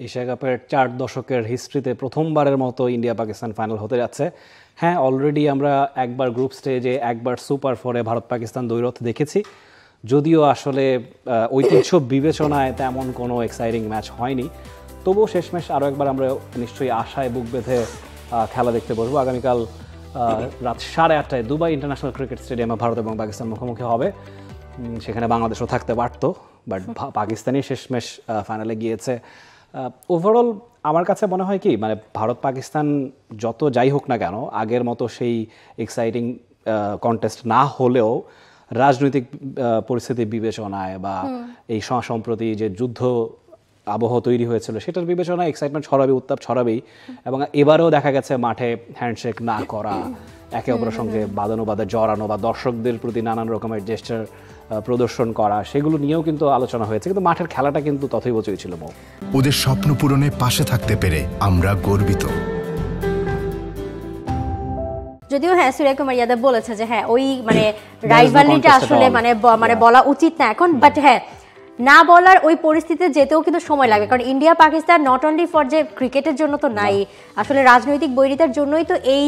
Asia কাপের 4 দশকের হিস্ট্রিতে প্রথমবারের মতো ইন্ডিয়া পাকিস্তান ফাইনাল হতে যাচ্ছে। হ্যাঁ, অলরেডি আমরা একবার গ্রুপ স্টেজে, একবার সুপার ফোরে ভারত পাকিস্তান দ্বৈরথ দেখেছি। যদিও আসলে ঐতিহ্য বিবেচনায় তেমন কোনো এক্সাইটিং ম্যাচ হয়নি, তবুও শেষমেশ আরও একবার আমরা নিশ্চয়ই আশায় বুক বেঁধে খেলা দেখতে বসবো। আগামীকাল রাত 8:30টায় দুবাই ইন্টারন্যাশনাল ক্রিকেট স্টেডিয়ামে ভারত এবং পাকিস্তান মুখোমুখি হবে। সেখানে বাংলাদেশও থাকতে পারতো, বাট পাকিস্তানই শেষমেশ ফাইনালে গিয়েছে। ওভারঅল আমার কাছে মনে হয় কি, মানে ভারত পাকিস্তান যত যাই হোক না কেন, আগের মতো সেই এক্সাইটিং কন্টেস্ট না হলেও রাজনৈতিক পরিস্থিতি বিবেচনায় বা এই সম্প্রতি যে যুদ্ধ আবহ তৈরি হয়েছিল সেটার বিবেচনায় এক্সাইটমেন্ট ছড়াবে, উত্তাপ ছড়াবেই। এবং এবারেও দেখা গেছে মাঠে হ্যান্ডশেক না করা, একে অপরের সঙ্গে বাদানুবাদে জড়ানো বা দর্শকদের প্রতি নানান রকমের জেস্টার প্রদর্শন করা, সেগুলো নিয়েও কিন্তু আলোচনা হয়েছে। কিন্তু মাঠের খেলাটা কিন্তু তথৈবচই ছিল। ওদের স্বপ্ন পূরণে পাশে থাকতে পেরে আমরা গর্বিত। যদিও হ্যাঁ, সূর্য কুমার যাদব বলেছে যে হ্যাঁ ওই মানে রাইভালরিটা আসলে মানে বলা উচিত না এখন, বাট হ্যাঁ না বলার ওই পরিস্থিতিতে যেতেও কিন্তু সময় লাগবে। কারণ India Pakistan not only for যে ক্রিকেটের জন্য তো নাই, আসলে রাজনৈতিক বৈরিতার জন্যই তো এই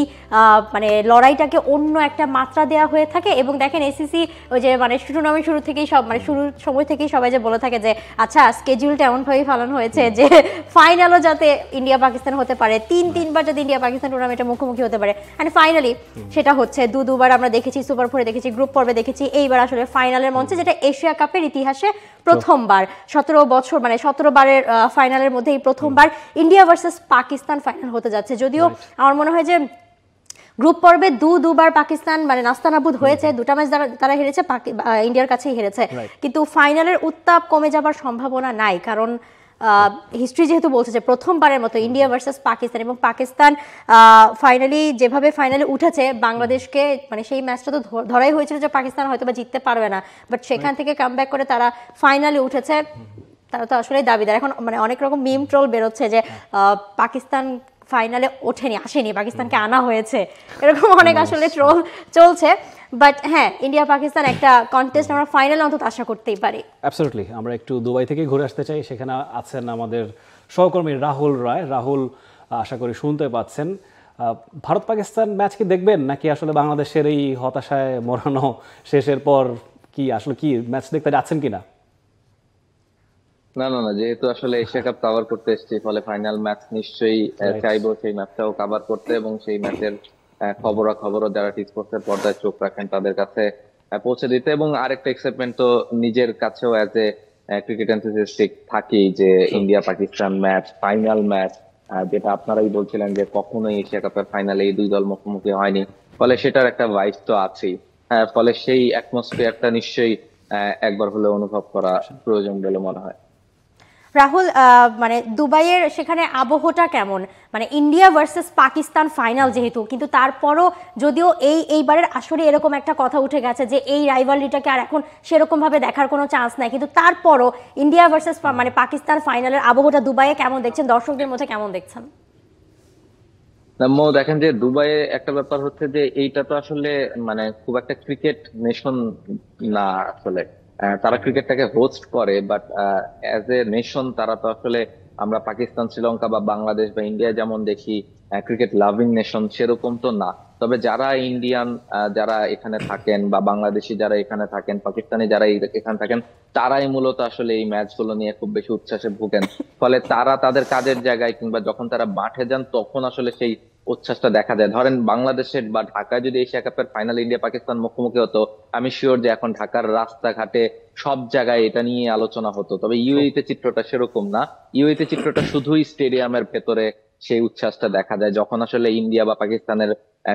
মানে লড়াইটাকে অন্য একটা মাত্রা দেওয়া হয়ে থাকে। এবং দেখেন এসিসি ওই যে মানে টুর্নামেন্ট শুরু থেকেই শুরুর সময় থেকেই সবাই যে বলে থাকে যে আচ্ছা স্কেডিউলটা এমনভাবেই ফেলানো হয়েছে যে ফাইনালও যাতে ইন্ডিয়া পাকিস্তান হতে পারে, তিনবার যাতে ইন্ডিয়া পাকিস্তান টুর্নামেন্টে মুখোমুখি হতে পারে। অ্যান্ড ফাইনালি সেটা হচ্ছে। দুবার আমরা দেখেছি, সুপার ফোরে দেখেছি, গ্রুপ পর্বে দেখেছি, এইবার আসলে ফাইনালের মঞ্চে, যেটা এশিয়া কাপের ইতিহাসে প্রথমবার। 17 বছর মানে 17 বারের ফাইনালের মধ্যে এই প্রথমবার ইন্ডিয়া ভার্সেস পাকিস্তান ফাইনাল হতে যাচ্ছে। যদিও আমার মনে হয় যে গ্রুপ পর্বে দুবার পাকিস্তান মানে নাস্তানাবুদ হয়েছে, দুটা ম্যাচ তারা হেরেছে, ইন্ডিয়ার কাছেই হেরেছে, কিন্তু ফাইনালের উত্তাপ কমে যাবার সম্ভাবনা নাই। কারণ হিস্ট্রি যেহেতু বলছে যে প্রথমবারের মতো ইন্ডিয়া ভার্সেস পাকিস্তান, এবং পাকিস্তান ফাইনালি যেভাবে ফাইনালে উঠেছে বাংলাদেশকে, মানে সেই ম্যাচটা তো ধরাই হয়েছিল যে পাকিস্তান হয়তো বা জিততে পারবে না, বাট সেখান থেকে কামব্যাক করে তারা ফাইনালে উঠেছে। তারা তো আসলে দাবিদার। এখন মানে অনেক রকম মিম ট্রোল বেরোচ্ছে যে পাকিস্তান ফাইনালে আসেনি, পাকিস্তানকে আনা হয়েছে, এরকম অনেক আসলে ট্রোল চলছে। বাট হ্যাঁ, ইন্ডিয়া পাকিস্তান একটা কন্টেস্ট আমরা ফাইনালে অন্তত আশা করতেই পারি। অ্যাবসলিউটলি। আমরা একটু দুবাই থেকে ঘুরে আসতে চাই। সেখানে আছেন আমাদের সহকর্মী রাহুল রায়। রাহুল, আশা করি শুনতে পাচ্ছেন। ভারত পাকিস্তান ম্যাচ কি দেখবেন, নাকি আসলে বাংলাদেশের এই হতাশায় মরানো শেষের পর কি আসলে কি ম্যাচ দেখতে যাচ্ছেন কিনা? না না না, যেহেতু আসলে এশিয়া কাপ কভার করতে এসেছি, ফলে ফাইনাল ম্যাচ নিশ্চয়ই চাইবো সেই ম্যাচটাও কভার করতে, এবং সেই ম্যাচের খবরও যারা টি স্পোর্টসের পর্দায় চোখ রাখেন তাদের কাছে পৌঁছে দিতে। এবং আরেকটা এক্সাইটমেন্ট তো নিজের কাছেও অ্যাজ এ ক্রিকেট এনথুসিয়াস্টিক থাকেই, যে India Pakistan match, final match, যেটা আপনারাই বলছিলেন যে কখনোই এশিয়া কাপের ফাইনালে এই দুই দল মুখোমুখি হয়নি, ফলে সেটার একটা ভাইব তো আছেই। ফলে সেই অ্যাটমসফিয়ারটা নিশ্চয়ই একবার হলে অনুভব করা প্রয়োজন বলে মনে হয়। রাহুল, মানে দুবাইয়ের সেখানে আবহটা কেমন? মানে ইন্ডিয়া ভার্সেস পাকিস্তান ফাইনাল যেহেতু, কিন্তু তারপরও যদিও এইবারের আসলে এরকম একটা কথা উঠে গেছে যে এই রাইভালরিটাকে আর এখন সেরকম ভাবে দেখার কোনো চান্স নাই, কিন্তু তারপরও ইন্ডিয়া ভার্সেস মানে পাকিস্তান ফাইনালের আবহটা দুবাইয়ে কেমন দেখছেন, দর্শকদের মধ্যে কেমন দেখছেন? দেখেন যে দুবাইয়ে একটা ব্যাপার হচ্ছে যে এইটা তো আসলে মানে খুব একটা ক্রিকেট নেশন না আসলে। তারা ক্রিকেটটাকে হোস্ট করে, বাট অ্যাজ এ নেশন তারা তো আসলে, আমরা পাকিস্তান, শ্রীলঙ্কা বা বাংলাদেশ বা ইন্ডিয়া যেমন দেখি ক্রিকেট লাভিং নেশন, সেরকম তো না। তবে যারা ইন্ডিয়ান যারা এখানে থাকেন, বা বাংলাদেশি যারা এখানে থাকেন, পাকিস্তানি যারা এখানে থাকেন, তারাই মূলত আসলে এই ম্যাচগুলো নিয়ে খুব বেশি উচ্ছ্বাসে ভুগেন। ফলে তারা তাদের কাজের জায়গায় কিংবা যখন তারা মাঠে যান তখন আসলে সেই উচ্ছ্বাসটা দেখা যায়। ধরেন বাংলাদেশের বা ঢাকায় যদি এশিয়া কাপের ফাইনাল ইন্ডিয়া পাকিস্তান মুখোমুখি হতো, আমি শিওর যে এখন ঢাকার রাস্তাঘাটে সব জায়গায় এটা নিয়ে আলোচনা হতো। তবে ইউএইতে চিত্রটা সেরকম না। ইউএইতে চিত্রটা শুধুই স্টেডিয়ামের ভেতরে সেই উচ্ছ্বাসটা দেখা যায়, যখন আসলে ইন্ডিয়া বা পাকিস্তানের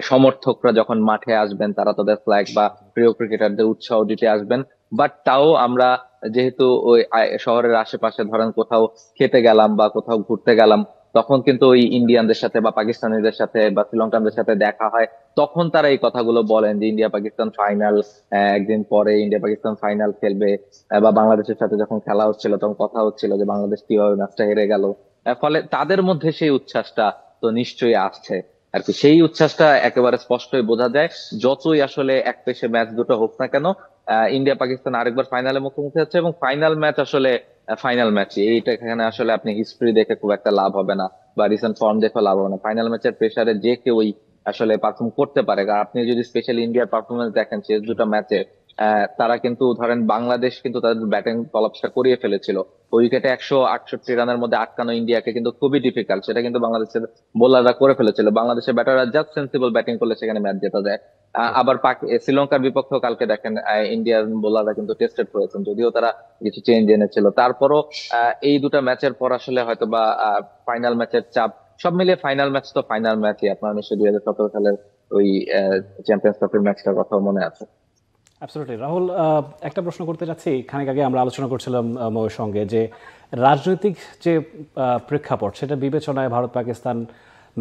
সমর্থকরা যখন মাঠে আসবেন, তারা তাদের ফ্ল্যাগ বা প্রিয় ক্রিকেটারদের উৎসাহ দিতে আসবেন। বাট তাও আমরা যেহেতু ওই শহরের আশেপাশে ধরেন কোথাও খেতে গেলাম বা কোথাও ঘুরতে গেলাম, তখন কিন্তু ওই ইন্ডিয়ানদের সাথে বা পাকিস্তানিদের সাথে বা শ্রীলঙ্কানদের সাথে দেখা হয়, তখন তারা এই কথাগুলো বলেন যে ইন্ডিয়া পাকিস্তান ফাইনাল, একদিন পরে ইন্ডিয়া পাকিস্তান ফাইনাল খেলবে। বা বাংলাদেশের সাথে যখন খেলা হচ্ছিল তখন কথা হচ্ছিল যে বাংলাদেশ কিভাবে ম্যাচটা হেরে গেল। ফলে তাদের মধ্যে সেই উচ্ছ্বাসটা তো নিশ্চয়ই আসছে আর কি। সেই উচ্ছ্বাসটা একেবারে স্পষ্টই বোঝা যায়, যতই আসলে এক পেশে ম্যাচ দুটো হোক না কেন। ইন্ডিয়া পাকিস্তান আরেকবার ফাইনালে মুখোমুখি হচ্ছে, এবং ফাইনাল ম্যাচ আসলে ফাইনাল ম্যাচে। এইটা এখানে আসলে আপনি হিস্ট্রি দেখে খুব একটা লাভ হবে না, বা রিসেন্ট ফর্ম দেখে লাভ হবে না। ফাইনাল ম্যাচের প্রেসারে যে কেউই আসলে পারফর্ম করতে পারে। আর আপনি যদি স্পেশালি ইন্ডিয়ার পারফরমেন্স দেখেন শেষ দুটো ম্যাচে, তারা কিন্তু ধরেন বাংলাদেশ কিন্তু তাদের ব্যাটিং কলাপসটা করিয়ে ফেলেছিল। উইকেটে 168 রানের মধ্যে আটকানো ইন্ডিয়াকে কিন্তু খুবই ডিফিকাল্ট, সেটা কিন্তু বাংলাদেশের বোলাররা করে ফেলেছিল। বাংলাদেশের ব্যাটাররা জাস্ট সেন্সিবল ব্যাটিং করলে সেখানে ম্যাচ জেতা যায়। আবার শ্রীলঙ্কার বিপক্ষেও কালকে দেখেন ইন্ডিয়ান বোলাররা কিন্তু টেস্টেড হয়েছেন, যদিও তারা কিছু চেঞ্জ এনেছিল। তারপরও এই দুটো ম্যাচের পর আসলে হয়তো বা ফাইনাল ম্যাচের চাপ, সব মিলিয়ে ফাইনাল ম্যাচ তো ফাইনাল ম্যাচই। আপনার নিশ্চয়ই 2017 সালের ওই চ্যাম্পিয়ন্স ট্রফির ম্যাচটার কথা মনে আছে। অ্যাবসলিউটলি। রাহুল, একটা প্রশ্ন করতে চাচ্ছি। খানিক আগে আমরা আলোচনা করছিলাম ময়ের সঙ্গে যে রাজনৈতিক যে প্রেক্ষাপট, সেটা বিবেচনায় ভারত পাকিস্তান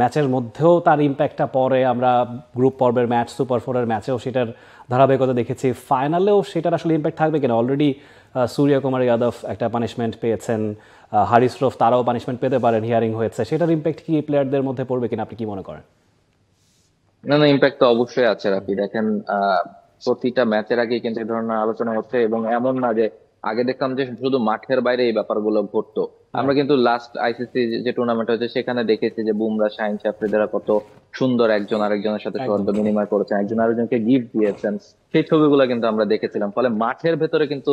ম্যাচের মধ্যেও তার ইম্প্যাক্টটা পরে আমরা গ্রুপ পর্বের ম্যাচ, সুপার ফোরের ম্যাচেও সেটার ধারাবাহিকতা দেখেছি, ফাইনালেও সেটার আসলে ইম্প্যাক্ট থাকবে কিনা? অলরেডি সূর্যকুমার যাদব একটা পানিশমেন্ট পেয়েছেন, হারিস রফ তারাও পানিশমেন্ট পেতে পারেন, হিয়ারিং হয়েছে, সেটার ইম্প্যাক্ট কি প্লেয়ারদের মধ্যে পড়বে কিনা, আপনি কি মনে করেন? না না, ইম্প্যাক্ট তো অবশ্যই আছে রাফি। দেখেন প্রতিটা ম্যাচের আগে কিন্তু এই ধরনের আলোচনা হচ্ছে, এবং এমন না যে আগে দেখতাম যে শুধু মাঠের বাইরে এই ব্যাপারগুলো ঘটতো। আমরা কিন্তু লাস্ট আইসিসি যে টুর্নামেন্ট হয়েছে সেখানে দেখেছি যে বুমরা, শাহিন, আফ্রিদিরা কত সুন্দর একজন আরেকজনের সাথে সৌহার্দ্য বিনিময় করেছেন, একজন আরেকজনকে গিফট দিয়েছেন, সেই ছবিগুলো কিন্তু আমরা দেখেছিলাম। ফলে মাঠের ভেতরে কিন্তু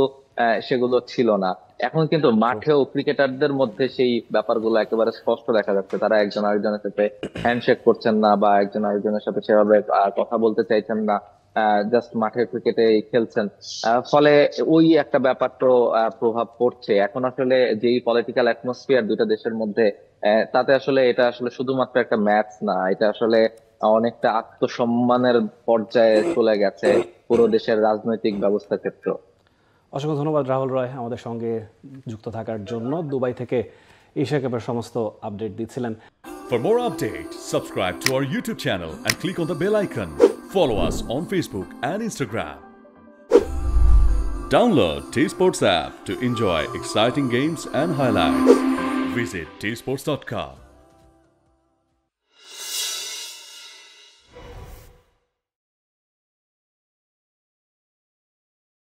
সেগুলো ছিল না। এখন কিন্তু মাঠেও ক্রিকেটারদের মধ্যে সেই ব্যাপারগুলো একেবারে স্পষ্ট দেখা যাচ্ছে। তারা একজন আরেকজনের সাথে হ্যান্ডশেক করছেন না, বা একজন আরেকজনের সাথে সেভাবে কথা বলতে চাইছেন না, জাস্ট মাঠের ক্রিকেটে খেলছেন। ফলে ওই একটা ব্যাপার তো প্রভাব পড়ছে। এখন আসলে যেই পলিটিক্যাল অ্যাটমসফিয়ার দুইটা দেশের মধ্যে, তাতে আসলে এটা আসলে শুধুমাত্র একটা ম্যাচ না, এটা আসলে অনেকটা আত্মসম্মানের পর্যায়ে চলে গেছে পুরো দেশের রাজনৈতিক ব্যবস্থা ক্ষেত্র। অসংখ্য ধন্যবাদ রাহুল রয় আমাদের সঙ্গে যুক্ত থাকার জন্য। দুবাই থেকে এশিয়া কাপের সমস্ত আপডেট দিচ্ছিলেন। For more updates, subscribe to our YouTube channel and click on the bell icon. Follow us on Facebook and Instagram. Download T-Sports app to enjoy exciting games and highlights. Visit tsports.com.